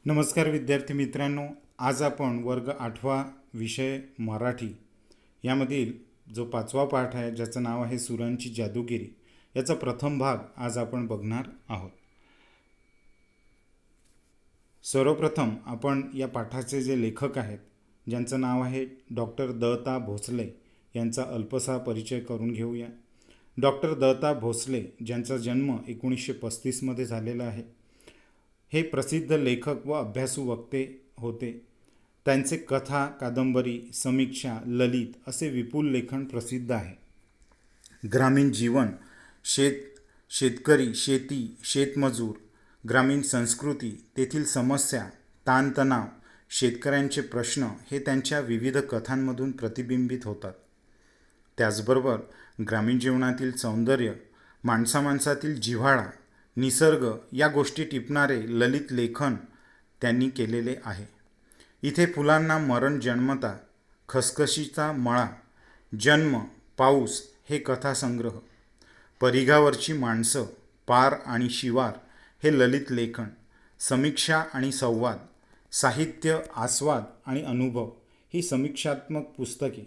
नमस्कार विद्यार्थी मित्रांनो, आज आपण वर्ग 8वा विषय मराठी यामधील जो 5वा पाठ आहे ज्याचं नाव आहे सुरांची जादूगिरी याचा प्रथम भाग आज आपण बघणार आहोत। सर्वप्रथम आपण या पाठाचे जे लेखक आहेत ज्यांचं नाव आहे डॉक्टर द.ता. भोसले यांचा अल्पसा परिचय करून घेऊया। डॉक्टर द.ता. भोसले ज्यांचा जन्म 1935 मध्ये झालेला आहे। हे प्रसिद्ध लेखक व अभ्यासू वक्ते होते। त्यांचे कथा, कादंबरी, समीक्षा, ललित असे विपुल लेखन प्रसिद्ध आहे। ग्रामीण जीवन, शेतकरी, शेती, शेतमजूर, ग्रामीण संस्कृती, तेथील समस्या, ताणतणाव, शेतकऱ्यांचे प्रश्न हे त्यांच्या विविध कथांमधून प्रतिबिंबित होतात। त्याचबरोबर ग्रामीण जीवनातील सौंदर्य, माणसामाणसातील जिव्हाळा, निसर्ग या गोष्टी टिपणारे ललित लेखन त्यांनी केलेले आहे। इथे फुलांना मरण जन्मता, खसखशीचा मळा, जन्म, पाऊस हे कथासंग्रह, परिघावरची माणसं, पार आणि शिवार हे ललित लेखन, समीक्षा आणि संवाद, साहित्य, आस्वाद आणि अनुभव ही समीक्षात्मक पुस्तके,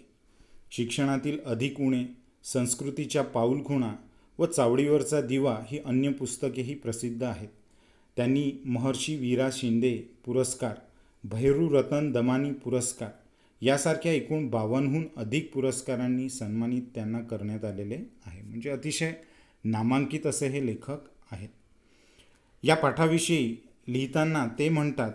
शिक्षणातील अधिक उणे, संस्कृतीच्या पाऊलखुणा व चावडीवरचा दिवा ही अन्य पुस्तकेही प्रसिद्ध आहेत। त्यांनी महर्षी वीरा शिंदे पुरस्कार, भैरू रतन दमानी पुरस्कार यासारख्या एकूण 52हून अधिक पुरस्कारांनी सन्मानित त्यांना करण्यात आलेले आहे। म्हणजे अतिशय नामांकित असे हे लेखक आहेत। या पाठाविषयी लिहिताना ते म्हणतात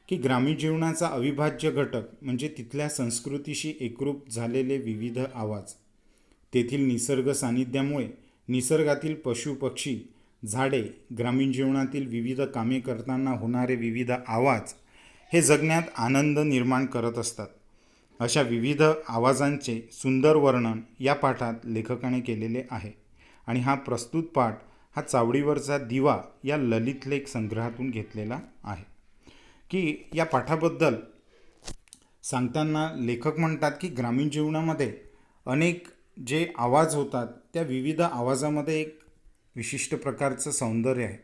की ग्रामीण जीवनाचा अविभाज्य घटक म्हणजे तिथल्या संस्कृतीशी एकरूप झालेले विविध आवाज, तेथील निसर्ग सानिध्यामुळे निसर्गातील पशु पक्षी, झाडे, ग्रामीण जीवनातील विविध कामे करताना होणारे विविध आवाज हे जगण्यात आनंद निर्माण करत असतात। अशा विविध आवाजांचे सुंदर वर्णन या पाठात लेखकाने केलेले आहे आणि हा प्रस्तुत पाठ हा चावडीवरचा दिवा या ललित लेख संग्रहातून घेतलेला आहे। की या पाठाबद्दल सांगताना लेखक म्हणतात की ग्रामीण जीवनामध्ये अनेक जे आवाज होतात त्या विविध आवाजामध्ये एक विशिष्ट प्रकारचं सौंदर्य आहे,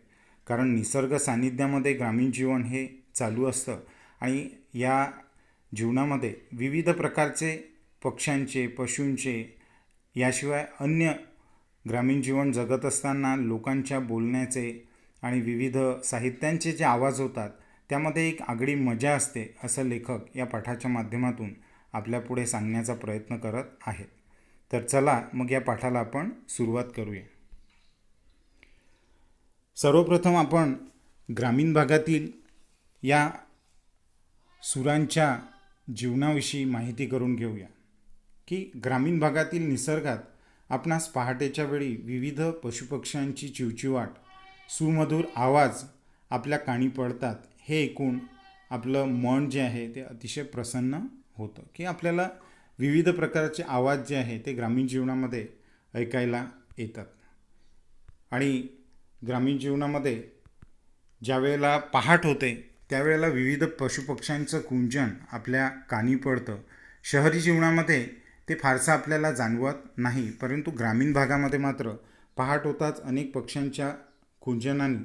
कारण निसर्ग सानिध्यामध्ये ग्रामीण जीवन हे चालू असतं आणि या जीवनामध्ये विविध प्रकारचे पक्ष्यांचे, पशूंचे, याशिवाय अन्य ग्रामीण जीवन जगत असताना लोकांच्या बोलण्याचे आणि विविध साहित्यांचे जे आवाज होतात त्यामध्ये एक आगळी मजा असते, असं लेखक या पाठाच्या माध्यमातून आपल्यापुढे सांगण्याचा प्रयत्न करत आहेत। तर चला मग या पाठाला आपण सुरुवात करूया। सर्वप्रथम आपण ग्रामीण भागातील या सुरांच्या जीवनाविषयी माहिती करून घेऊया। की ग्रामीण भागातील निसर्गात आपणास पहाटेच्या वेळी विविध पशुपक्ष्यांची चिवचिवाट, सुमधुर आवाज आपल्या कानी पडतात। हे ऐकून आपलं मन जे आहे ते अतिशय प्रसन्न होतं की आपल्याला विविध प्रकारचे आवाज जे आहे ते ग्रामीण जीवनामध्ये ऐकायला येतात। आणि ग्रामीण जीवनामध्ये ज्यावेळेला पहाट होते त्यावेळेला विविध पशुपक्ष्यांचं कुंजन आपल्या कानी पडतं। शहरी जीवनामध्ये ते फारसं आपल्याला जाणवत नाही, परंतु ग्रामीण भागामध्ये मात्र पहाट होताच अनेक पक्ष्यांच्या कुंजनाने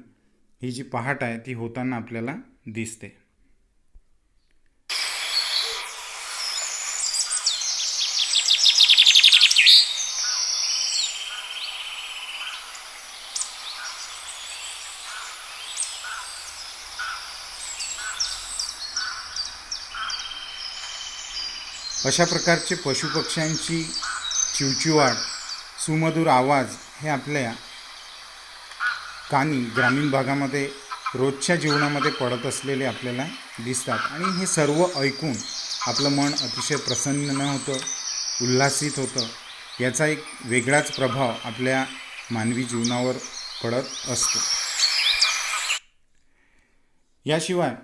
ही जी पहाट आहे ती होताना आपल्याला दिसते। अशा प्रकारचे पशुपक्ष्यांची चिवचिवाट, सुमधुर आवाज हे आपल्या कानी ग्रामीण भागामध्ये रोजच्या जीवनामध्ये पडत असलेले आपल्याला दिसतात आणि हे सर्व ऐकून आपलं मन अतिशय प्रसन्न होतं, उल्हासित होतं। याचा एक वेगळाच प्रभाव आपल्या मानवी जीवनावर पडत असतो। याशिवाय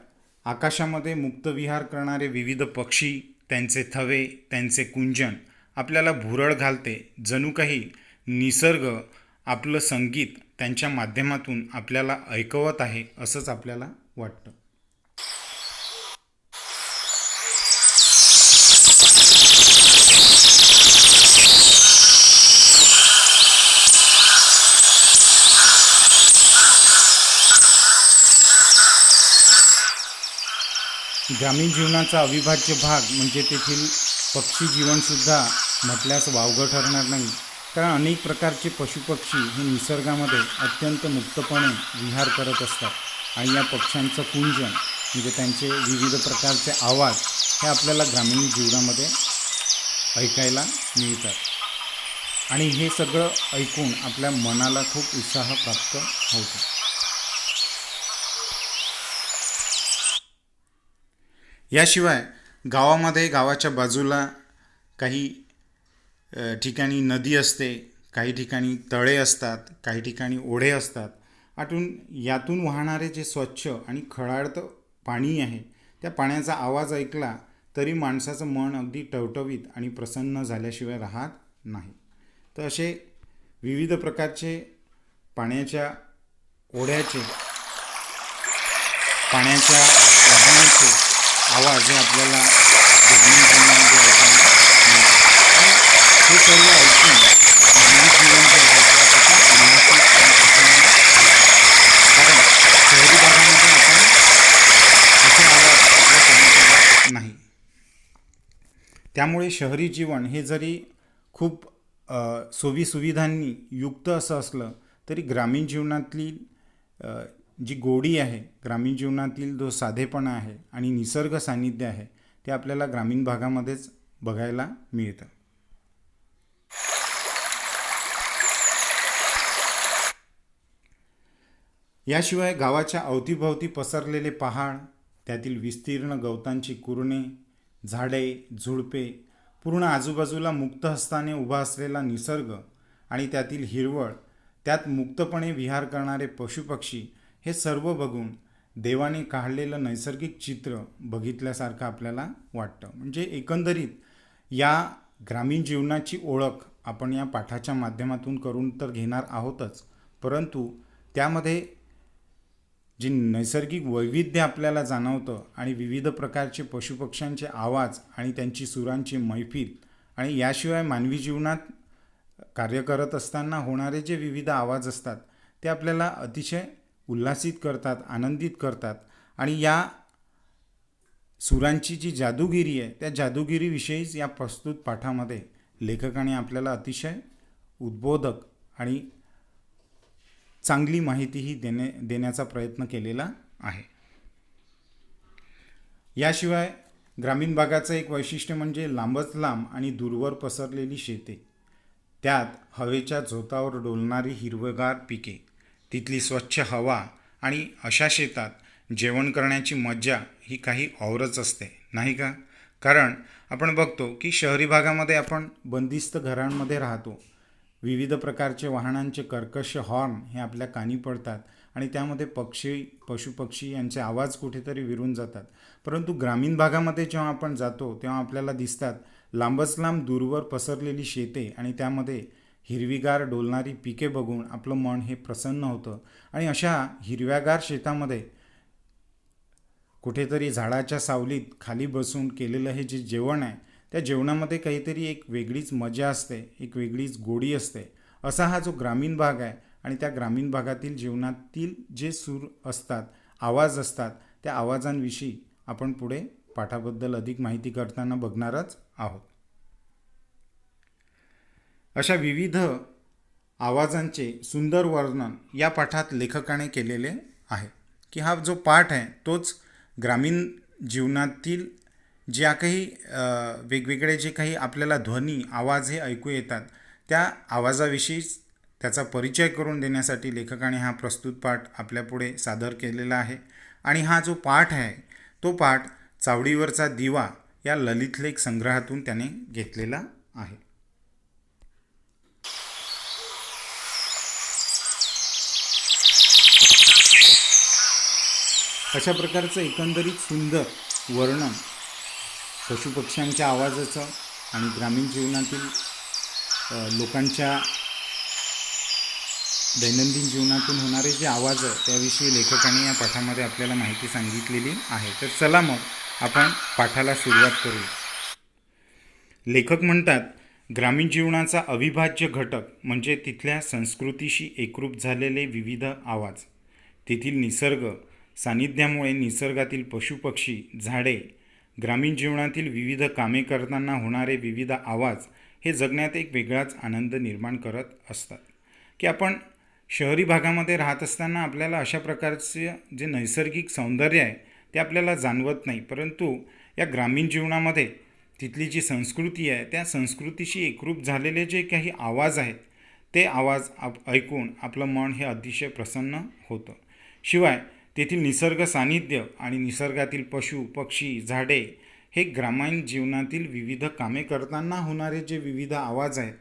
आकाशामध्ये मुक्तविहार करणारे विविध पक्षी, त्यांचे थवे, त्यांचे कुंजन आपल्याला भुरळ घालते। जणू काही निसर्ग आपलं संगीत त्यांच्या माध्यमातून आपल्याला ऐकवत आहे असंच आपल्याला वाटतं। ग्रामीण जीवनाचा अविभाज्य भाग म्हणजे तेथील पक्षी जीवनसुद्धा म्हटल्यास वावगं ठरणार नाही, कारण अनेक प्रकारचे पशुपक्षी हे निसर्गामध्ये अत्यंत मुक्तपणे विहार करत असतात आणि या पक्ष्यांचं कुंजन म्हणजे त्यांचे विविध प्रकारचे आवाज हे आपल्याला ग्रामीण जीवनामध्ये ऐकायला मिळतात आणि हे सगळं ऐकून आपल्या मनाला खूप उत्साह प्राप्त होतो. याशिवाय गावामध्ये गावाच्या बाजूला काही ठिकाणी नदी असते, काही ठिकाणी तळे असतात, काही ठिकाणी ओढे असतात. यातून वाहणारे जे स्वच्छ आणि खळाळतं पाणी आहे, त्या पाण्याचा आवाज ऐकला तरी माणसाचं मन अगदी टवटवीत आणि प्रसन्न झाल्याशिवाय राहत नाही. तर असे विविध प्रकारचे पाण्याच्या ओढ्याचे, पाण्याच्या वाहनाचे आवाज हे आपल्याला ग्रामीण जीवनामध्ये ऐकायला मिळतात. हे सर्व ऐकून मानवी जीवन जे आहे त्यापासून उल्हासित आणि प्रसन्न होतं. कारण शहरी भागामध्ये आपण असे आवाज आपल्या कधी शोधत नाही. त्यामुळे शहरी जीवन हे जरी खूप सोयीसुविधांनी युक्त असं असलं तरी ग्रामीण जीवनातली जी गोडी आहे, ग्रामीण जीवनातील जो साधेपणा आहे आणि निसर्ग सान्निध्य आहे ते आपल्याला ग्रामीण भागामध्येच बघायला मिळतं. याशिवाय गावाच्या अवतीभवती पसरलेले पहाड, त्यातील विस्तीर्ण गवतांची कुरणे, झाडे, झुडपे, पूर्ण आजूबाजूला मुक्त हस्ताने उभा असलेला निसर्ग आणि त्यातील हिरवळ, त्यात मुक्तपणे विहार करणारे पशुपक्षी हे सर्व बघून देवाने काढलेलं नैसर्गिक चित्र बघितल्यासारखं आपल्याला वाटतं. म्हणजे एकंदरीत या ग्रामीण जीवनाची ओळख आपण या पाठाच्या माध्यमातून करून तर घेणार आहोतच, परंतु त्यामध्ये जे नैसर्गिक वैविध्य आपल्याला जाणवतं आणि विविध प्रकारचे पशुपक्ष्यांचे आवाज आणि त्यांची सुरांची मैफिल आणि याशिवाय मानवी जीवनात कार्य करत असताना होणारे जे विविध आवाज असतात ते आपल्याला अतिशय उल्हासित करतात, आनंदित करतात आणि या सुरांची जी जादूगिरी आहे त्या जादूगिरीविषयीच या प्रस्तुत पाठामध्ये लेखकाने आपल्याला अतिशय उद्बोधक आणि चांगली माहितीही देण्याचा प्रयत्न केलेला आहे. याशिवाय ग्रामीण भागाचं एक वैशिष्ट्य म्हणजे लांबच लांब आणि दूरवर पसरलेली शेते, त्यात हवेच्या झोतावर डोलणारी हिरवगार पिके, तिथली स्वच्छ हवा आणि अशा शेतात जेवण करण्याची मज्जा ही काही औरच असते, नाही का? कारण आपण बघतो की शहरी भागामध्ये आपण बंदिस्त घरांमध्ये राहतो. विविध प्रकारचे वाहनांचे कर्कश हॉर्न हे आपल्या कानी पडतात आणि त्यामध्ये पशुपक्षी यांचे आवाज कुठेतरी विरून जातात. परंतु ग्रामीण भागामध्ये जेव्हा आपण जातो तेव्हा आपल्याला दिसतात लांबच लांब दूरवर पसरलेली शेते आणि त्यामध्ये हिरवीगार डोलणारी पिके बघून आपलं मन हे प्रसन्न होतं. आणि अशा हिरव्यागार शेतामध्ये कुठेतरी झाडाच्या सावलीत खाली बसून केलेलं हे जे जेवण आहे त्या जेवणामध्ये काहीतरी एक वेगळीच मजा असते, एक वेगळीच गोडी असते. असा हा जो ग्रामीण भाग आहे आणि त्या ग्रामीण भागातील जीवनातील जे सूर असतात, आवाज असतात, त्या आवाजांविषयी आपण पुढे पाठाबद्दल अधिक माहिती करताना बघणारच आहोत. अशा विविध आवाजांचे सुंदर वर्णन या पाठात लेखकाने केलेले आहे की हा जो पाठ आहे तोच ग्रामीण जीवनातील ज्या काही वेगवेगळे जे काही आपल्याला ध्वनी आवाज हे ऐकू येतात त्या आवाजाविषयीच त्याचा परिचय करून देण्यासाठी लेखकाने हा प्रस्तुत पाठ आपल्यापुढे सादर केलेला आहे. आणि हा जो पाठ आहे तो पाठ चावडीवरचा दिवा या ललितलेख संग्रहातून त्याने घेतलेला आहे. अशा प्रकारचं एकंदरीत सुंदर वर्णन पशुपक्ष्यांच्या आवाजाचं आणि ग्रामीण जीवनातील लोकांच्या दैनंदिन जीवनातून होणारे जे आवाज आहे त्याविषयी लेखकाने या पाठामध्ये आपल्याला माहिती सांगितलेली आहे. तर चला मग आपण पाठाला सुरुवात करूया. लेखक म्हणतात, ग्रामीण जीवनाचा अविभाज्य घटक म्हणजे तिथल्या संस्कृतीशी एकरूप झालेले विविध आवाज, तेथील निसर्ग, सानिध्यामुळे निसर्गातील पशुपक्षी, झाडे, ग्रामीण जीवनातील विविध कामे करताना होणारे विविध आवाज हे जगण्यात एक वेगळाच आनंद निर्माण करत असतात. की आपण शहरी भागामध्ये राहत असताना आपल्याला अशा प्रकारचे जे नैसर्गिक सौंदर्य आहे ते आपल्याला जाणवत नाही, परंतु या ग्रामीण जीवनामध्ये तिथली जी संस्कृती आहे त्या संस्कृतीशी एकरूप झालेले जे काही आवाज आहेत ते आवाज ऐकून आपलं मन हे अतिशय प्रसन्न होतं. शिवाय तेथील निसर्ग सानिध्य आणि निसर्गातील पशु, पक्षी, झाडे हे ग्रामीण जीवनातील विविध कामे करताना होणारे जे विविध आवाज आहेत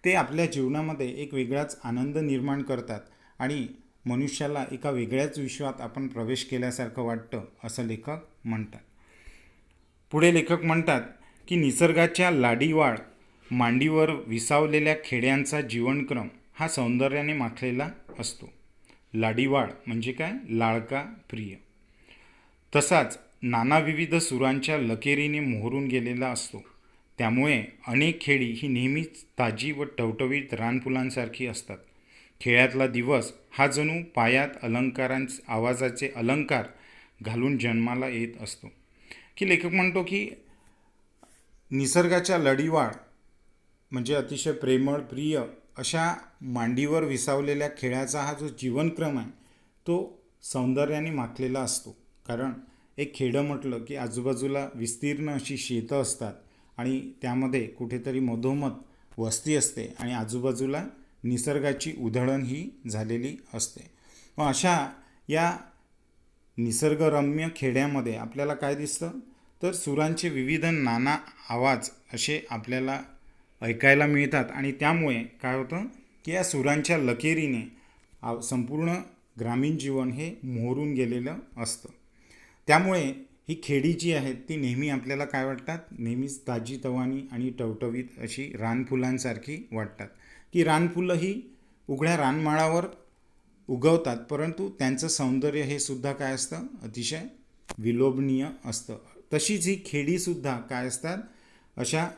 ते आपल्या जीवनामध्ये एक वेगळाच आनंद निर्माण करतात आणि मनुष्याला एका वेगळ्याच विश्वात आपण प्रवेश केल्यासारखं वाटतं, असं लेखक म्हणतात. पुढे लेखक म्हणतात की निसर्गाच्या लाडीवाळ मांडीवर विसावलेल्या खेड्यांचा जीवनक्रम हा सौंदर्याने माखलेला असतो. लाडीवाळ म्हणजे काय? लाडका, प्रिय. तसाच नाना विविध सुरांच्या लकेरीने मोहरून गेलेला असतो. त्यामुळे अनेक खेडी ही नेहमीच ताजी व टवटवीत रानफुलांसारखी असतात. खेड्यातला दिवस हा जणू पायात आवाजाचे अलंकार घालून जन्माला येत असतो. की लेखक म्हणतो की निसर्गाच्या लडीवाळ म्हणजे अतिशय प्रेमळ, प्रिय अशा मांडीवर विसावलेल्या खेळाचा हा जो जीवनक्रम आहे तो सौंदर्याने माखलेला असतो. कारण एक खेडं म्हटलं की आजूबाजूला विस्तीर्ण अशी शेतं असतात आणि त्यामध्ये कुठेतरी मधोमध वस्ती असते आणि आजूबाजूला निसर्गाची उधळण ही झालेली असते. मग अशा या निसर्गरम्य खेड्यामध्ये आपल्याला काय दिसतं तर सुरांचे विविध नाना आवाज असे आपल्याला ऐकायला मिळतात आणि त्यामुळे काय होतं की या सुरांच्या लकेरीने संपूर्ण ग्रामीण जीवन हे मोहरून गेलेलं असतं. त्यामुळे ही खेडी जी आहेत ती नेहमी आपल्याला काय वाटतात? नेहमीच ताजीतवानी आणि टवटवीत अशी रानफुलांसारखी वाटतात. की रानफुलं ही उघड्या रानमाळावर उगवतात, परंतु त्यांचं सौंदर्य हे सुद्धा काय असतं? अतिशय विलोभनीय असतं. तशीच ही खेडीसुद्धा काय असतात? अशा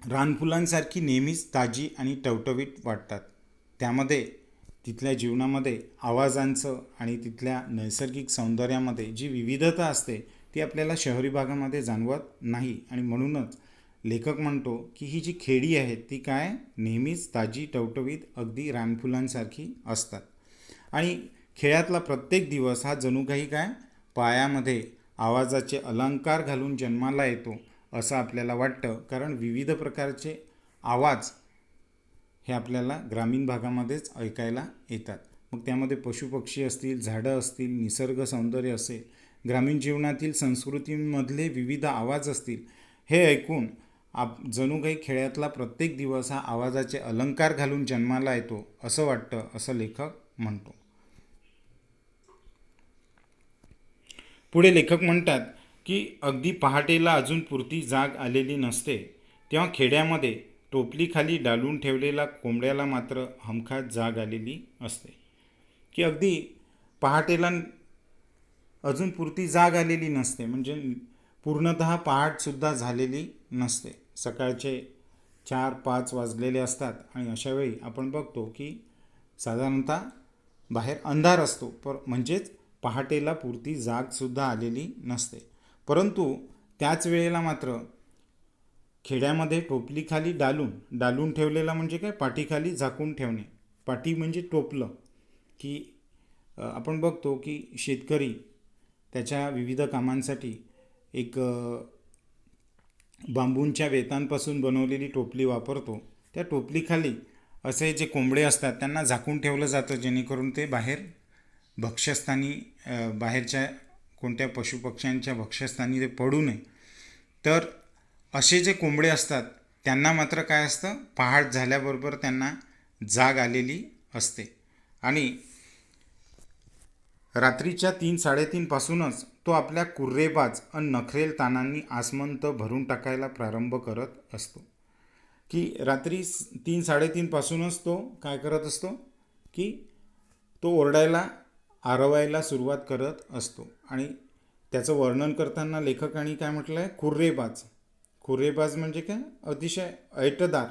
रानफुलांसारखी नेहमीच ताजी आणि टवटवीत वाटतात. त्यामध्ये तिथल्या जीवनामध्ये आवाजांचं आणि तिथल्या नैसर्गिक सौंदर्यामध्ये जी विविधता असते ती आपल्याला शहरी भागामध्ये जाणवत नाही आणि म्हणूनच लेखक म्हणतो की ही जी खेडी आहेत ती काय? नेहमीच ताजी, टवटवीत, अगदी रानफुलांसारखी असतात. आणि खेड्यातला प्रत्येक दिवस हा जणू काही काय? पायामध्ये आवाजाचे अलंकार घालून जन्माला येतो असं आपल्याला वाटतं. कारण विविध प्रकारचे आवाज हे आपल्याला ग्रामीण भागामध्येच ऐकायला येतात. मग त्यामध्ये पशुपक्षी असतील, झाडं असतील, निसर्ग सौंदर्य असेल, ग्रामीण जीवनातील संस्कृतीमधले विविध आवाज असतील, हे ऐकून जणू काही खेड्यातला प्रत्येक दिवस हा आवाजाचे अलंकार घालून जन्माला येतो असं वाटतं, असं लेखक म्हणतो. पुढे लेखक म्हणतात की अगदी पहाटेला अजून पुरती जाग आलेली नसते तेव्हा खेड्यामध्ये टोपलीखाली डालून ठेवलेल्या कोंबड्याला मात्र हमखास जाग आलेली असते. की अगदी पहाटेला अजून पुरती जाग आलेली नसते म्हणजे पूर्णतः पहाटसुद्धा झालेली नसते. सकाळचे 4-5 वाजलेले असतात आणि अशावेळी आपण बघतो की साधारणतः बाहेर अंधार असतो, म्हणजेच पहाटेला पुरती जागसुद्धा आलेली नसते. परंतु त्याच वेळेला मात्र खेड्यामध्ये टोपलीखाली डालून ठेवलेला म्हणजे काय? पाठीखाली झाकून ठेवणे. पाठी म्हणजे टोपलं. की आपण बघतो की शेतकरी त्याच्या विविध कामांसाठी एक बांबूंच्या वेतांपासून बनवलेली टोपली वापरतो. त्या टोपलीखाली असे जे कोंबडे असतात त्यांना झाकून ठेवलं जातं जेणेकरून ते बाहेर भक्ष्यस्थानी बाहेरच्या कोणत्या पशुपक्ष्यांच्या भक्ष्यस्थानी ते पडू नये. तर असे जे कोंबडे असतात त्यांना मात्र काय असतं? पहाट झाल्याबरोबर त्यांना जाग आलेली असते आणि रात्रीच्या 3-3:30 पासूनच तो आपल्या कुर्रेबाज आणि नखरेल तानांनी आसमंत भरून टाकायला प्रारंभ करत असतो. की रात्री 3-3:30 पासूनच तो काय करत असतो? की तो ओरडायला, आरवायला सुरुवात करत असतो. आणि त्याचं वर्णन करताना लेखकांनी काय म्हटलं आहे? कुर्रेबाज. कुर्रेबाज म्हणजे काय? अतिशय ऐटदार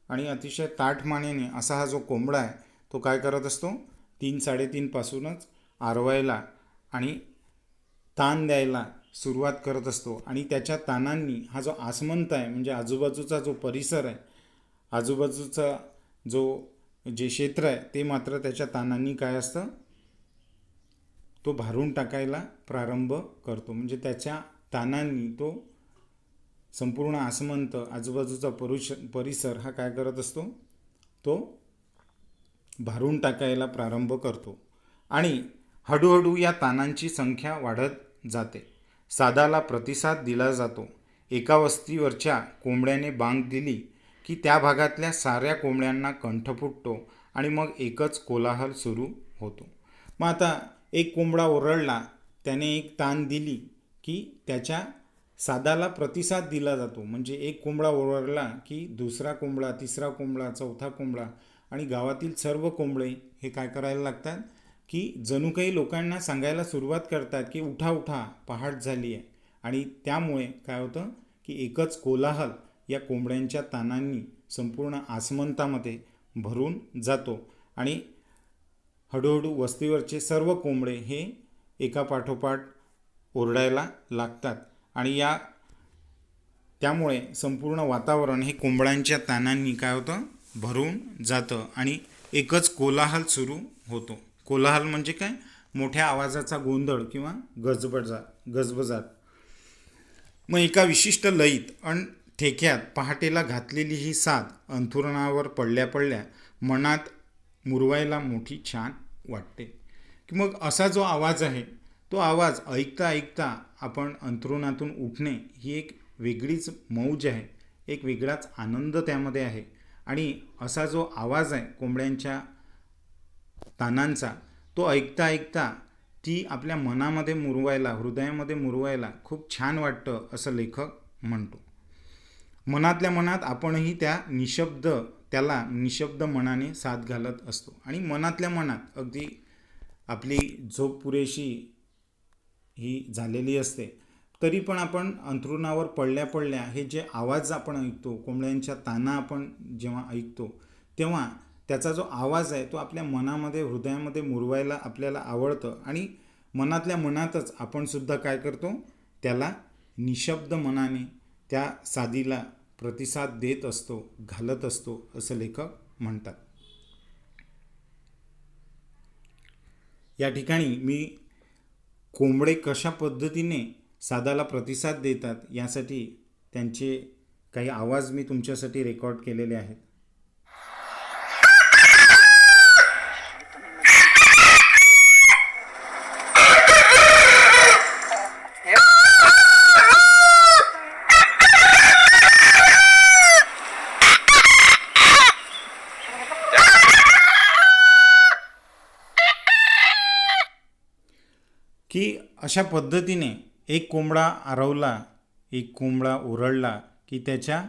आणि अतिशय ताठ मानेने असा हा जो कोंबडा आहे तो काय करत असतो? 3-3:30 पासूनच आरवायला आणि ताण द्यायला सुरुवात करत असतो आणि त्याच्या ताणांनी हा जो आसमंत आहे म्हणजे आजूबाजूचा जो परिसर आहे, आजूबाजूचा जे क्षेत्र आहे ते मात्र त्याच्या ताणांनी काय असतं, तो भारून टाकायला प्रारंभ करतो. म्हणजे त्याच्या ताणांनी तो संपूर्ण आसमंत, आजूबाजूचा परिसर हा काय करत असतो, तो भारून टाकायला प्रारंभ करतो आणि हळूहळू या ताणांची संख्या वाढत जाते. सादाला प्रतिसाद दिला जातो. एका वस्तीवरच्या कोंबड्याने बांग दिली की त्या भागातल्या साऱ्या कोंबड्यांना कंठ फुटतो आणि मग एकच कोलाहल सुरू होतो. मग आता एक कोंबडा ओरडला, त्याने एक तान दिली की त्याच्या सादाला प्रतिसाद दिला जातो. म्हणजे एक कोंबडा ओरडला की दुसरा कोंबडा, तिसरा कोंबडा, चौथा कोंबडा आणि गावातील सर्व कोंबडे हे काय करायला लागतात की जणू काही लोकांना सांगायला सुरुवात करतात की उठा उठा, पहाट झाली आहे. आणि त्यामुळे काय होतं की एकच कोलाहल या कोंबड्यांच्या तानांनी संपूर्ण आसमंतामध्ये भरून जातो आणि हळूहळू वस्तीवरचे सर्व कोंबडे हे एका पाठोपाठ ओरडायला लागतात आणि त्यामुळे संपूर्ण वातावरण हे कोंबड्यांच्या तानांनी काय होतं, भरून जातं आणि एकच कोलाहल सुरू होतो. कोलाहल म्हणजे काय, मोठ्या आवाजाचा गोंधळ किंवा गजबजाट. मग एका विशिष्ट लयीत आणि ठेक्यात पहाटेला घातलेली ही साद अंथरुणावर पडल्या पडल्या मनात मुरवायला मोठी छान वाटते. की मग असा जो आवाज आहे तो आवाज ऐकता ऐकता आपण अंथरुणातून उठणे ही एक वेगळीच मौज आहे, एक वेगळाच आनंद त्यामध्ये आहे. आणि असा जो आवाज आहे कोंबड्यांच्या तानांचा, तो ऐकता ऐकता ती आपल्या मनामध्ये मुरवायला, हृदयामध्ये मुरवायला खूप छान वाटतं असं लेखक म्हणतो. मनातल्या मनात आपणही त्याला निशब्द मनाने साथ घालत असतो आणि मनातल्या मनात अगदी आपली झोप पुरेशी ही झालेली असते तरी पण आपण अंथरुणावर पडल्या पडल्या हे जे आवाज आपण ऐकतो, कोंबड्यांच्या ताना आपण जेव्हा ऐकतो तेव्हा त्याचा जो आवाज आहे तो आपल्या मनामध्ये, हृदयामध्ये मुरवायला आपल्याला आवडतं आणि मनातल्या मनातच आपण सुद्धा काय करतो, त्याला निशब्द मनाने त्या सादीला प्रतिसाद देत असतो, घालत असतो असं लेखक म्हणतात. या ठिकाणी मी कोंबडे कशा पद्धतीने सादाला प्रतिसाद देतात यासाठी त्यांचे काही आवाज मी तुमच्यासाठी रेकॉर्ड केलेले आहेत. की अशा पद्धतीने एक कोंबडा आरवला, एक कोंबडा ओरडला की त्याच्या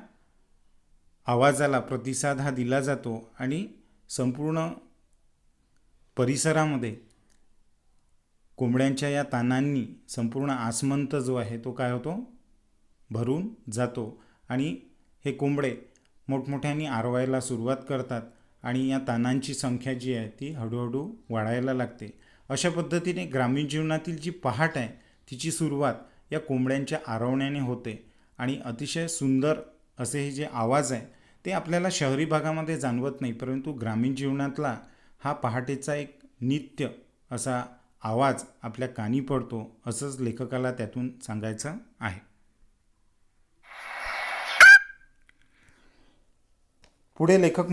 आवाजाला प्रतिसाद हा दिला जातो आणि संपूर्ण परिसरामध्ये कोंबड्यांच्या या तानांनी संपूर्ण आसमंत जो आहे तो काय होतो, भरून जातो आणि हे कोंबडे मोठमोठ्याने आरवायला सुरुवात करतात आणि या तानांची संख्या जी आहे ती हळूहळू वाढायला लागते. अशा पद्धतीने ग्रामीण जीवनातील जी पहाट आहे तिची सुरुवात या कोंबड्यांच्या आरवण्याने होते आणि अतिशय सुंदर असे हे जे आवाज आहे ते आपल्याला शहरी भागामध्ये जाणवत नाही, परंतु ग्रामीण जीवनातला हा पहाटेचा एक नित्य असा आवाज आपल्या कानी पडतो असंच लेखकाला त्यातून सांगायचं आहे. पुढे लेखक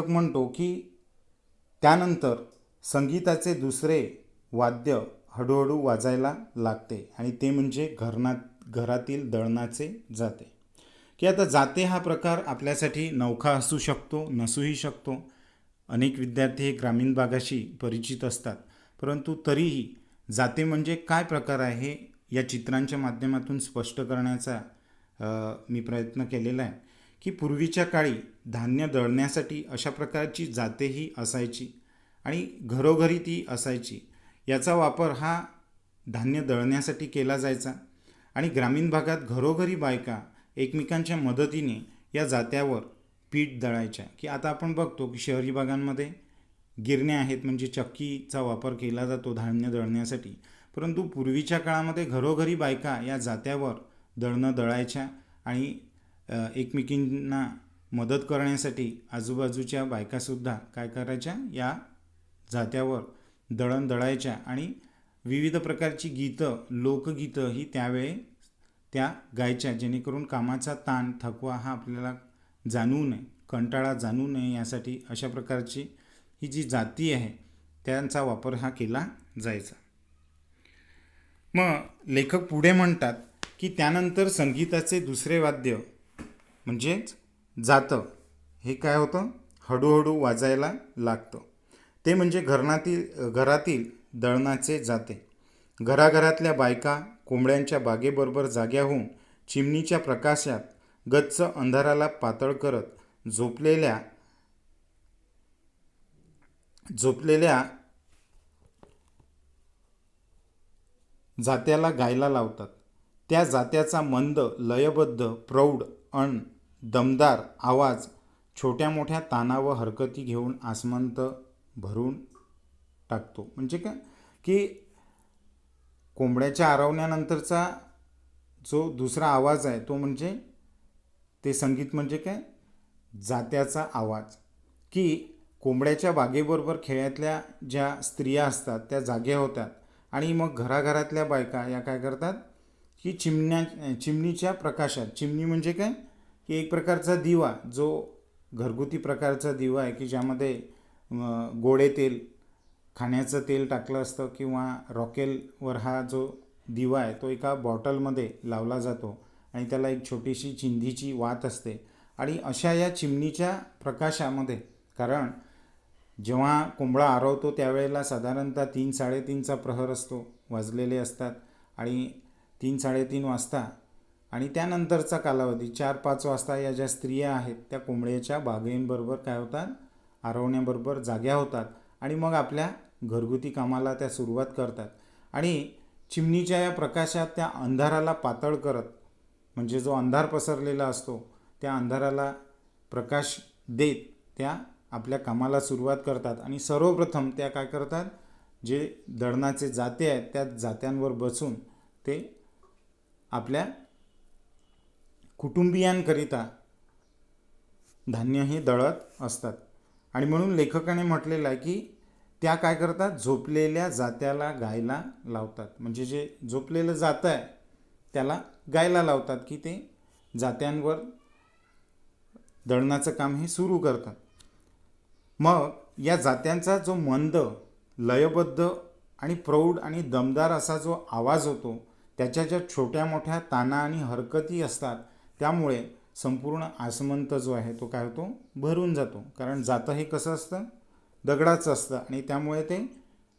म्हणतो, की त्यानंतर संगीताचे दुसरे वाद्य हळूहळू वाजायला लागते आणि ते म्हणजे घरातील दळणाचे जाते. की आता जाते हा प्रकार आपल्यासाठी नवखा असू शकतो, नसूही शकतो. अनेक विद्यार्थी हे ग्रामीण भागाशी परिचित असतात, परंतु तरीही जाते म्हणजे काय प्रकार आहे हे या चित्रांच्या माध्यमातून स्पष्ट करण्याचा मी प्रयत्न केलेला आहे. की पूर्वीच्या काळी धान्य दळण्यासाठी अशा प्रकारची जातेही असायची आणि घरोघरी ती असायची. याचा वापर हा धान्य दळण्यासाठी केला जायचा आणि ग्रामीण भागात घरोघरी बायका एकमेकांच्या मदतीने या जात्यावर पीठ दळायच्या. की आता आपण बघतो की शहरी भागांमध्ये गिरण्या आहेत, म्हणजे चक्कीचा वापर केला जातो धान्य दळण्यासाठी. परंतु पूर्वीच्या काळामध्ये घरोघरी बायका या जात्यावर दळणं दळायच्या आणि एकमेकींना मदत करण्यासाठी आजूबाजूच्या बायकासुद्धा काय करायच्या, या जात्यावर दळण दळायच्या आणि विविध प्रकारची गीतं, लोकगीतं ही त्यावेळी त्या गायच्या, जेणेकरून कामाचा ताण, थकवा हा आपल्याला जाणवू नये, कंटाळा जाणवू नये यासाठी अशा प्रकारची ही जी जाती आहे त्यांचा वापर हा केला जायचा. मग लेखक पुढे म्हणतात की त्यानंतर संगीताचे दुसरे वाद्य म्हणजेच जातं हे काय होतं, हळूहळू वाजायला लागतं. ते म्हणजे घरातील दळणाचे जाते. घराघरातल्या बायका कोंबड्यांच्या बागेबरोबर जाग्या होऊन चिमणीच्या प्रकाशात गच्च अंधाराला पातळ करत झोपलेल्या जात्याला गायला लावतात. त्या जात्याचा मंद, लयबद्ध, प्रौढ अन दमदार आवाज छोट्या मोठ्या ताना व हरकती घेऊन आसमंत भरून टाकतो. म्हणजे काय की कोंबड्याच्या आरवण्यानंतरचा जो दुसरा आवाज आहे तो म्हणजे ते संगीत म्हणजे काय, जात्याचा आवाज. की कोंबड्याच्या बागेबरोबर खेळ्यातल्या ज्या स्त्रिया असतात त्या जाग्या होतात आणि मग घराघरातल्या बायका या काय करतात की चिमणीच्या प्रकाशात, चिमणी म्हणजे काय की एक प्रकारचा दिवा, जो घरगुती प्रकारचा दिवा आहे की ज्यामध्ये गोडे तेल, खाण्याचं तेल टाकलं असतं किंवा रॉकेलवर हा जो दिवा आहे तो एका बॉटलमध्ये लावला जातो आणि त्याला एक छोटीशी चिंधीची वात असते. आणि अशा या चिमणीच्या प्रकाशामध्ये, कारण जेव्हा कोंबडा आरवतो त्यावेळेला साधारणतः 3-3:30चा प्रहर असतो, वाजलेले असतात आणि 3-3:30 वाजता आणि त्यानंतरचा कालावधी 4-5 वाजता या ज्या स्त्रिया आहेत त्या कोंबड्याच्या बागेंबरोबर काय होतात, आरवण्याबरोबर जाग्या होतात आणि मग आपल्या घरगुती कामाला त्या सुरुवात करतात. आणि चिमणीच्या या प्रकाशात त्या अंधाराला पातळ करत, म्हणजे जो अंधार पसरलेला असतो त्या अंधाराला प्रकाश देत त्या आपल्या कामाला सुरुवात करतात. आणि सर्वप्रथम त्या काय करतात, जे दळणाचे जाते आहेत त्या जात्यांवर बसून ते आपल्या कुटुंबियांकरिता धान्य हे दळत असतात. आणि म्हणून लेखकाने म्हटलेलं आहे की त्या काय करतात, झोपलेल्या जात्याला गायला लावतात. म्हणजे जे झोपलेलं जातं आहे त्याला गायला लावतात की ते जात्यांवर दळणाचं काम हे सुरू करतात. मग या जात्यांचा जो मंद, लयबद्ध आणि प्रौढ आणि दमदार असा जो आवाज होतो, त्याच्या ज्या छोट्या मोठ्या ताना आणि हरकती असतात त्यामुळे संपूर्ण आसमंत जो आहे तो काय होतो, भरून जातो. कारण जातं हे कसं असतं, दगडाचं असतं आणि त्यामुळे ते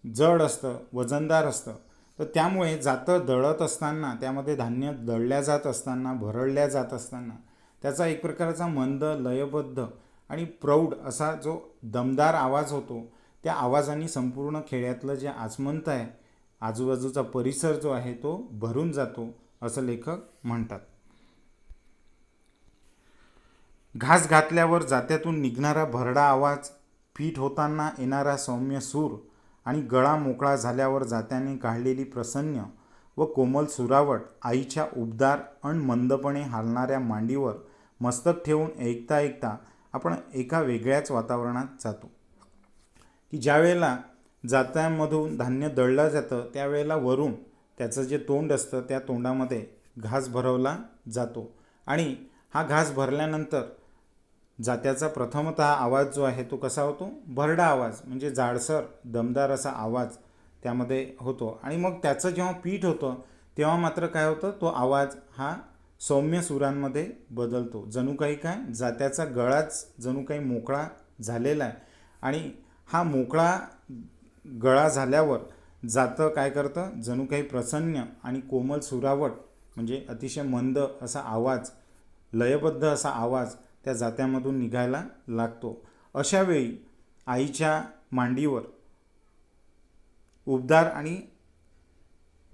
जड असतं, वजनदार असतं. तर त्यामुळे जातं दळत असताना, त्यामध्ये धान्य दळल्या जात असताना, भरडल्या जात असताना त्याचा एक प्रकारचा मंद, लयबद्ध आणि प्रौढ असा जो दमदार आवाज होतो, त्या आवाजाने संपूर्ण खेड्यातलं जे आसमंत आहे, आजूबाजूचा परिसर जो आहे तो भरून जातो असं लेखक म्हणतात. घास घातल्यावर जात्यातून निघणारा भरडा आवाज, पीठ होताना येणारा सौम्य सूर आणि गळा मोकळा झाल्यावर जात्याने काढलेली प्रसन्न व कोमल सुरावट आईच्या उबदार अन मंदपणे हालणाऱ्या मांडीवर मस्तक ठेवून ऐकता ऐकता आपण एका वेगळ्याच वातावरणात जातो. की ज्या वेळेला जात्यांमधून धान्य दळलं जातं त्यावेळेला वरून त्याचं जे तोंड असतं त्या तोंडामध्ये घास भरवला जातो आणि हा घास भरल्यानंतर जात्याचा प्रथमतः आवाज जो आहे तो कसा होतो, भरडा आवाज, म्हणजे जाडसर दमदार असा आवाज त्यामध्ये होतो. आणि मग त्याचं जेव्हा पीठ होतं तेव्हा मात्र काय होतं, तो आवाज हा सौम्य सुरांमध्ये बदलतो. जणू काही काय, जात्याचा गळाच जणू काही मोकळा झालेला आहे आणि हा मोकळा गळा झाल्यावर जातं काय करतं, जणू काही प्रसन्न आणि कोमल सुरावट, म्हणजे अतिशय मंद असा आवाज, लयबद्ध असा आवाज त्या जात्यामधून निघायला लागतो. अशा वेळी आईच्या मांडीवर, उबदार आणि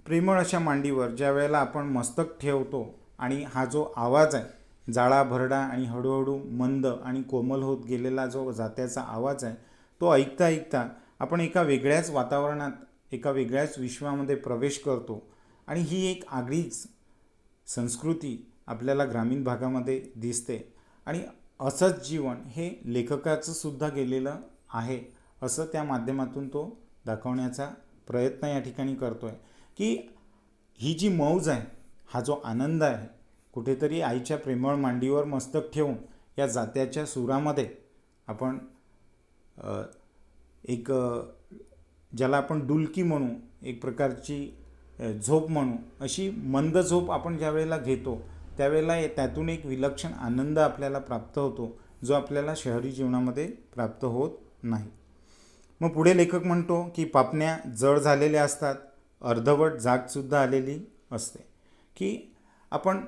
प्रेमळ अशा मांडीवर ज्या वेळेला आपण मस्तक ठेवतो आणि हा जो आवाज आहे जाळा भरडा आणि हळूहळू मंद आणि कोमल होत गेलेला जो जात्याचा आवाज आहे तो ऐकता ऐकता आपण एका वेगळ्याच वातावरणात, एका वेगळ्याच विश्वामध्ये प्रवेश करतो. आणि ही एक आगळीच संस्कृती आपल्याला ग्रामीण भागामध्ये दिसते. आणि असंच जीवन हे लेखकाचं सुद्धा गेलेलं आहे, असं त्या माध्यमातून तो दाखवण्याचा प्रयत्न या ठिकाणी करतो आहे. की ही जी मौज आहे, हा जो आनंद आहे, कुठेतरी आईच्या प्रेमळ मांडीवर मस्तक ठेवून या जात्याच्या सुरामध्ये आपण एक ज्याला आपण डुलकी म्हणू, एक प्रकारची झोप म्हणू, अशी मंद झोप आपण ज्या वेळेला घेतो त्यावेळेला त्यातून एक विलक्षण आनंद आपल्याला प्राप्त होतो, जो आपल्याला शहरी जीवनामध्ये प्राप्त होत नाही. मग पुढे लेखक म्हणतो की पापण्या जड झालेल्या असतात, अर्धवट जागसुद्धा आलेली असते. की आपण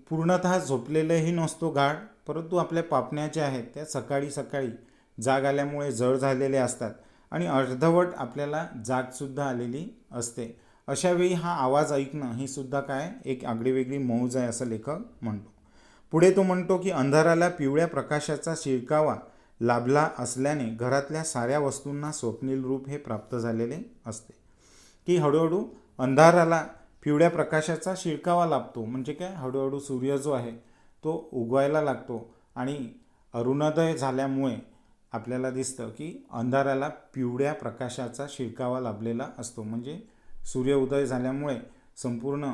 पूर्णतः झोपलेलंही नसतो गाढ, परंतु आपल्या पापण्या ज्या आहेत त्या सकाळी सकाळी जाग आल्यामुळे जड झालेल्या असतात आणि अर्धवट आपल्याला जागसुद्धा आलेली असते. अशावेळी हा आवाज ऐकणं ही सुद्धा काय एक आगळीवेगळी मौज आहे, असं लेखक म्हणतो. पुढे तो म्हणतो की अंधाराला पिवळ्या प्रकाशाचा शिरकावा लाभला असल्याने घरातल्या साऱ्या वस्तूंना स्वप्नील रूप हे प्राप्त झालेले असते. की हळूहळू अंधाराला पिवळ्या प्रकाशाचा शिरकावा लाभतो, म्हणजे काय, हळूहळू सूर्य जो आहे तो उगवायला लागतो आणि अरुणोदय झाल्यामुळे आपल्याला दिसतं की अंधाराला पिवळ्या प्रकाशाचा शिरकावा लाभलेला असतो. म्हणजे सूर्य उदय झाल्यामुळे संपूर्ण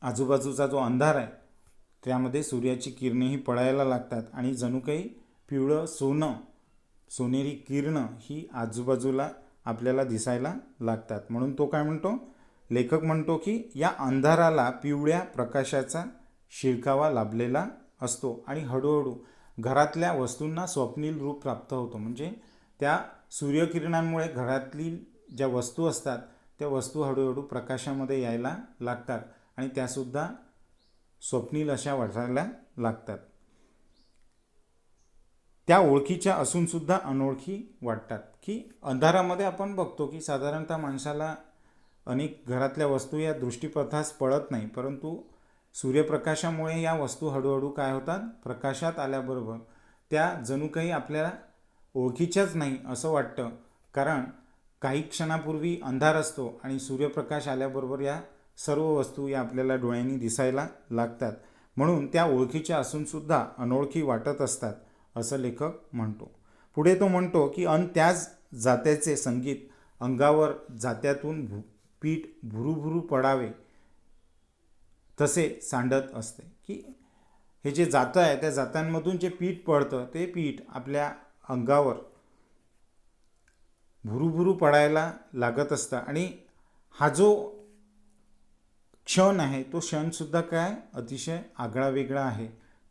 आजूबाजूचा जो अंधार आहे त्यामध्ये सूर्याची किरणेही पडायला लागतात आणि जणू काही पिवळं सोनेरी किरणं ही आजूबाजूला आपल्याला दिसायला लागतात. म्हणून तो काय म्हणतो, लेखक म्हणतो की या अंधाराला पिवळ्या प्रकाशाचा शिरकावा लाभलेला असतो आणि हळूहळू घरातल्या वस्तूंना स्वप्नील रूप प्राप्त होतो. म्हणजे त्या सूर्यकिरणांमुळे घरातली ज्या वस्तू असतात त्या वस्तू हळूहळू प्रकाशामध्ये यायला लागतात आणि त्यासुद्धा स्वप्नील अशा वाटायला लागतात. त्या ओळखीच्या असूनसुद्धा अनोळखी वाटतात. की अंधारामध्ये आपण बघतो की साधारणतः माणसाला अनेक घरातल्या वस्तू या दृष्टीपथास पडत नाही, परंतु सूर्यप्रकाशामुळे या वस्तू हळूहळू काय होतात, प्रकाशात आल्याबरोबर त्या जणू काही आपल्याला ओळखीच्याच नाही असं वाटतं. कारण काही क्षणापूर्वी अंधार असतो आणि सूर्यप्रकाश आल्याबरोबर या सर्व वस्तू या आपल्याला डोळ्यांनी दिसायला लागतात. म्हणून त्या ओळखीच्या असूनसुद्धा अनोळखी वाटत असतात, असं लेखक म्हणतो. पुढे तो म्हणतो की त्याच जात्याचे संगीत अंगावर जात्यातून पीठ भुरूभुरू पडावे तसे सांडत असते. की हे जे जातं आहे त्या जात्यांमधून जे पीठ पडतं ते पीठ आपल्या अंगावर भुरूभुरू पडायला लागत असतं. आणि हा जो क्षण आहे तो क्षणसुद्धा काय अतिशय आगळा वेगळा आहे.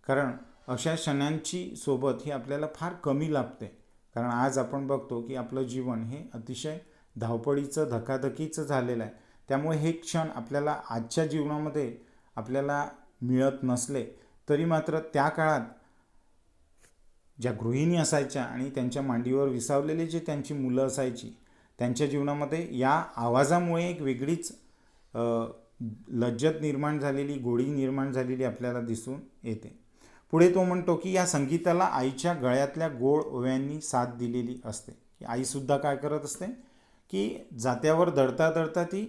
कारण अशा क्षणांची सोबत ही आपल्याला फार कमी लाभते. कारण आज आपण बघतो की आपलं जीवन हे अतिशय धावपळीचं, धकाधकीचं झालेलं आहे. त्यामुळे हे क्षण आपल्याला आजच्या जीवनामध्ये आपल्याला मिळत नसले तरी मात्र त्या काळात ज्या गृहिणी असायच्या आणि त्यांच्या मांडीवर विसावलेले जे त्यांची मुलं असायची त्यांच्या जीवनामध्ये या आवाजामुळे एक वेगळीच लज्जत निर्माण झालेली, गोडी निर्माण झालेली आपल्याला दिसून येते. पुढे तो म्हणतो की या संगीताला आईच्या गळ्यातल्या गोड ओव्यांनी साथ दिलेली असते. की आईसुद्धा काय करत असते की जात्यावर दडता दडता ती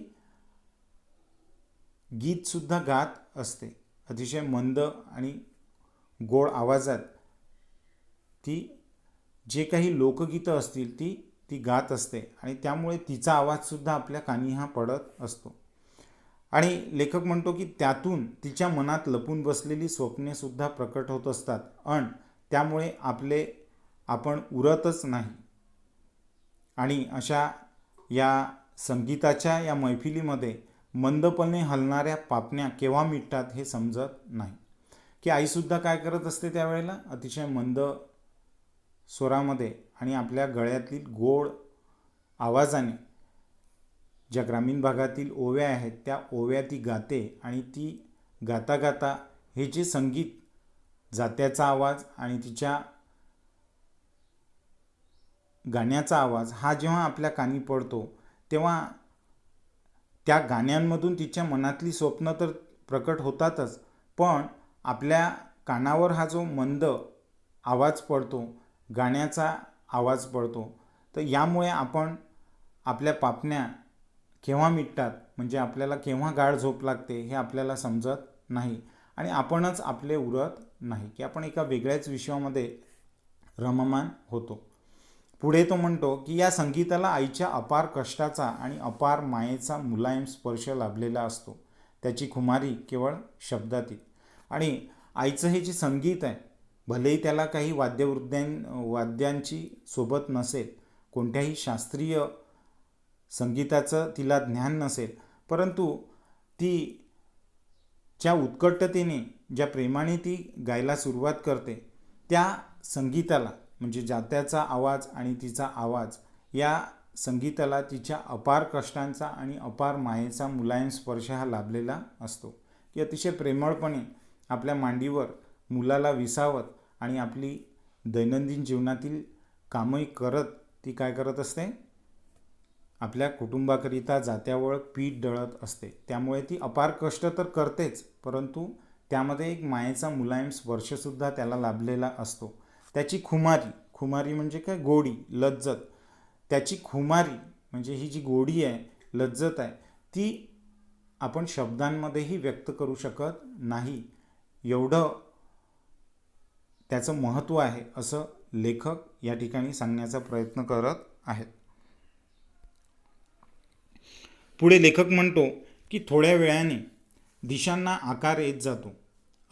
गीतसुद्धा गात असते. अतिशय मंद आणि गोड आवाजात ती जे काही लोकगीतं असतील ती गात असते आणि त्यामुळे तिचा आवाजसुद्धा आपल्या कानी हा पडत असतो. आणि लेखक म्हणतो की त्यातून तिच्या मनात लपून बसलेली स्वप्नेसुद्धा प्रकट होत असतात आणि त्यामुळे आपण उरतच नाही. आणि अशा या संगीताच्या या मैफिलीमध्ये मंदपणे हलणाऱ्या पापण्या केव्हा मिटतात हे समजत नाही. की आईसुद्धा काय करत असते त्यावेळेला अतिशय मंद स्वरामध्ये आणि आपल्या गळ्यातील गोड आवाजाने ज्या ग्रामीण भागातील ओव्या आहेत त्या ओव्या ती गाते. आणि ती गाता गाता हे जे संगीत, जात्याचा आवाज आणि तिच्या गाण्याचा आवाज हा जेव्हा आपल्या कानी पडतो तेव्हा त्या गाण्यांमधून तिच्या मनातली स्वप्न तर प्रकट होतातच, पण आपल्या कानावर हा जो मंद आवाज पडतो, गाण्याचा आवाज पडतो, तर यामुळे आपण आपल्या पापण्या केव्हा मिटतात, म्हणजे आपल्याला केव्हा गाढ झोप लागते हे आपल्याला समजत नाही आणि आपणच आपले उरत नाही, की आपण एका वेगळ्याच विश्वामध्ये रममान होतो. पुढे तो म्हणतो की या संगीताला आईच्या अपार कष्टाचा आणि अपार मायेचा मुलायम स्पर्श लाभलेला असतो. त्याची खुमारी केवळ शब्दातील. आणि आईचं हे जे संगीत आहे, भलेही त्याला काही वाद्यांची सोबत नसेल, कोणत्याही शास्त्रीय संगीताचं तिला ज्ञान नसेल, परंतु ती ज्या उत्कटतेने, ज्या प्रेमाने ती गायला सुरुवात करते, त्या संगीताला म्हणजे जात्याचा आवाज आणि तिचा आवाज या संगीताला तिच्या अपार कष्टांचा आणि अपार मायेचा मुलायम स्पर्श हा लाभलेला असतो, की अतिशय प्रेमळपणे आपल्या मांडीवर मुलाला विसावत आणि आपली दैनंदिन जीवनातील कामही करत ती काय करत असते, आपल्या कुटुंबाकरिता जात्यावर पीठ दळत असते. त्यामुळे ती अपार कष्ट तर करतेच, परंतु त्यामध्ये एक मायेचा मुलायम स्पर्शसुद्धा त्याला लाभलेला असतो. त्याची खुमारी म्हणजे काय, गोडी, लज्जत. त्याची खुमारी म्हणजे ही जी गोडी आहे, लज्जत आहे, ती आपण शब्दांमध्येही व्यक्त करू शकत नाही, एवढं त्याचं महत्त्व आहे, असं लेखक या ठिकाणी सांगण्याचा प्रयत्न करत आहेत. पुढे लेखक म्हणतो की थोड्या वेळाने दिशांना आकार येत जातो,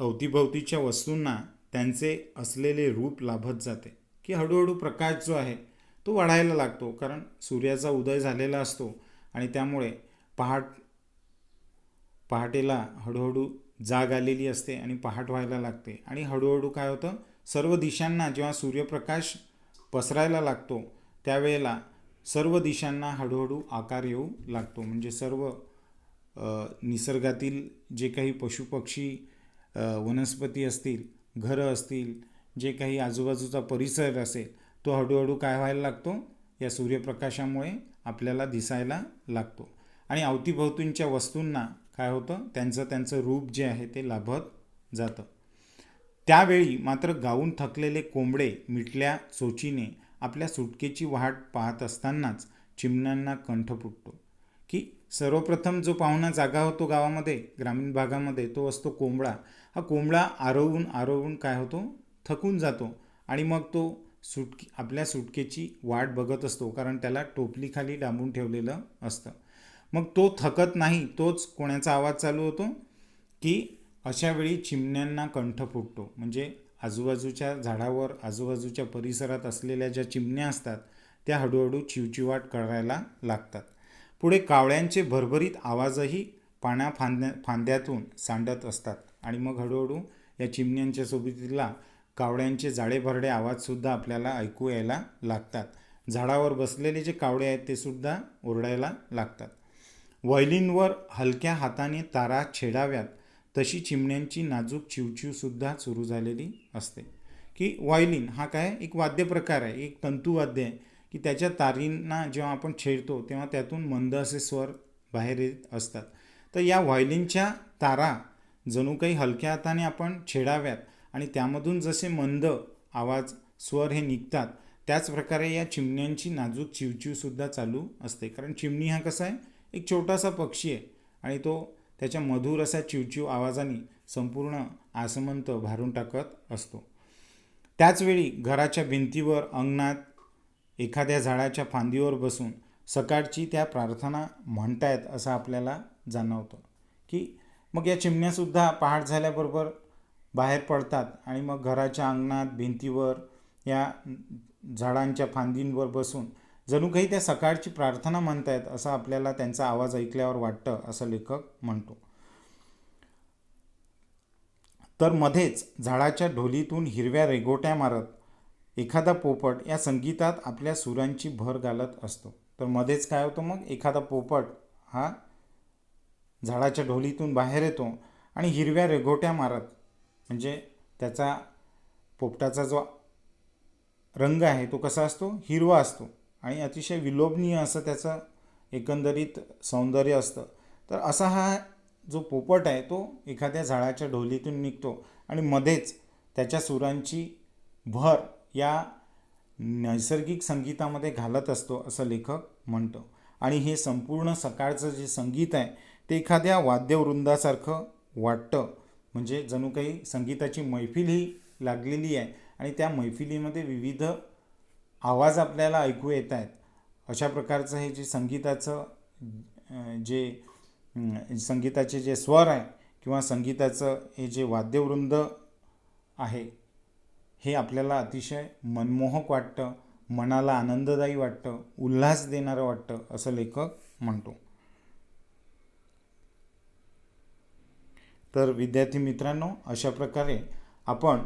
अवतीभवतीच्या वस्तूंना त्यांचे असलेले रूप लाभत जाते, की हळूहळू प्रकाश जो आहे तो वाढायला लागतो, कारण सूर्याचा उदय झालेला असतो आणि त्यामुळे पहाटेला हळूहळू जाग आलेली असते आणि पहाट व्हायला लागते आणि हळूहळू काय होतं, सर्व दिशांना जेव्हा सूर्यप्रकाश पसरायला लागतो त्यावेळेला सर्व दिशांना हळूहळू आकार येऊ लागतो. म्हणजे सर्व निसर्गातील जे काही पशुपक्षी, वनस्पती असतील, घरं असतील, जे काही आजूबाजूचा परिसर असेल, तो हळूहळू काय व्हायला लागतो, या सूर्यप्रकाशामुळे आपल्याला दिसायला लागतो आणि अवतीभोवतींच्या वस्तूंना काय होतं, त्यांचं रूप जे आहे ते लाभत जातं. त्यावेळी मात्र गाऊन थकलेले कोंबडे मिटल्या चोचीने आपल्या सुटकेची वाट पाहत असतानाच चिमण्यांना कंठ फुटतो, की सर्वप्रथम जो पाहुणा जागा होतो गावामध्ये, ग्रामीण भागामध्ये, तो असतो कोंबडा. हा कोंबडा आरवून काय होतो, थकून जातो आणि मग तो आपल्या सुटकेची वाट बघत असतो, कारण त्याला टोपलीखाली डांबून ठेवलेलं असतं. मग तो थकत नाही, तोच कोणाचा आवाज चालू होतो, की अशा वेळी चिमण्यांना कंठ फुटतो. म्हणजे आजूबाजूच्या झाडावर, आजूबाजूच्या परिसरात असलेल्या ज्या चिमण्या असतात त्या हळूहळू चिवचिवाट करायला लागतात. पुढे कावळ्यांचे भरभरीत आवाजही फांद्यातून सांडत असतात आणि मग हळूहळू या चिमण्यांच्या सोबतीला कावळ्यांचे जाडेभरडे आवाजसुद्धा आपल्याला ऐकू यायला लागतात. झाडावर बसलेले जे कावळे आहेत ते सुद्धा ओरडायला लागतात. व्हायोलिनवर हलक्या हाताने तारा छेडाव्यात तशी चिमण्यांची नाजूक चिवचिवसुद्धा सुरू झालेली असते, की व्हायोलिन हा काय एक वाद्यप्रकार आहे, एक तंतुवाद्य आहे, की त्याच्या तारींना जेव्हा आपण छेडतो तेव्हा त्यातून मंद असे स्वर बाहेर येत असतात. तर या व्हायोलिनच्या तारा जणू काही हलक्या हाताने आपण छेडाव्यात आणि त्यामधून जसे मंद आवाज, स्वर हे निघतात, त्याच प्रकारे या चिमण्यांची नाजूक चिवचिवसुद्धा चालू असते. कारण चिमणी हा कसा आहे, एक छोटासा पक्षी आहे आणि तो त्याच्या मधुर असा चिवचिव आवाजाने संपूर्ण आसमंत भारून टाकत असतो. त्याचवेळी घराच्या भिंतीवर, अंगणात, एखाद्या झाडाच्या फांदीवर बसून सकाळची त्या प्रार्थना म्हणतायत असं आपल्याला जाणवतं, की मग या चिमण्यासुद्धा पहाट झाल्याबरोबर बाहेर पडतात आणि मग घराच्या अंगणात, भिंतीवर, या झाडांच्या फांदींवर बसून जणू काही त्या सकाळची प्रार्थना म्हणतायत असं आपल्याला त्यांचा आवाज ऐकल्यावर वाटतं, असं लेखक म्हणतो. तर मध्येच झाडाच्या ढोलीतून हिरव्या रेघोट्या मारत एखादा पोपट या संगीतात आपल्या सुरांची भर घालत असतो. तर मध्येच काय होतं, मग एखादा पोपट हा झाडाच्या ढोलीतून बाहेर येतो आणि हिरव्या रेघोट्या मारत, म्हणजे त्याचा पोपटाचा जो रंग आहे तो कसा असतो, हिरवा असतो आणि अतिशय विलोभनीय असं त्याचं एकंदरीत सौंदर्य असतं. तर असा हा जो पोपट आहे तो एखाद्या झाडाच्या ढोलीतून निघतो आणि मध्येच त्याच्या सुरांची भर या नैसर्गिक संगीतामध्ये घालत असतो असं लेखक म्हणतो. आणि हे संपूर्ण सकाळचं जे संगीत आहे ते एखाद्या वाद्यवृंदासारखं वाटतं, म्हणजे जणू काही संगीताची मैफिल ही लागलेली आहे आणि त्या मैफिलीमध्ये विविध आवाज आपल्याला ऐकू येत आहेत. अशा प्रकारचं हे जे संगीताचे जे स्वर आहे किंवा संगीताचं हे जे वाद्यवृंद आहे हे आपल्याला अतिशय मनमोहक वाटतं, मनाला आनंददायी वाटतं, उल्हास देणारं वाटतं असं लेखक म्हणतो. तर विद्यार्थी मित्रांनो, अशा प्रकारे आपण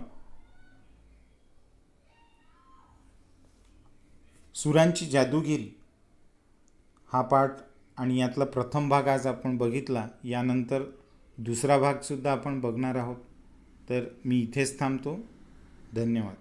सुरांची जादूगिरी हा पाठ आणि यातला प्रथम भाग आज आपण बघितला. यानंतर दुसरा भागसुद्धा आपण बघणार आहोत. तर मी इथेच थांबतो. धन्यवाद.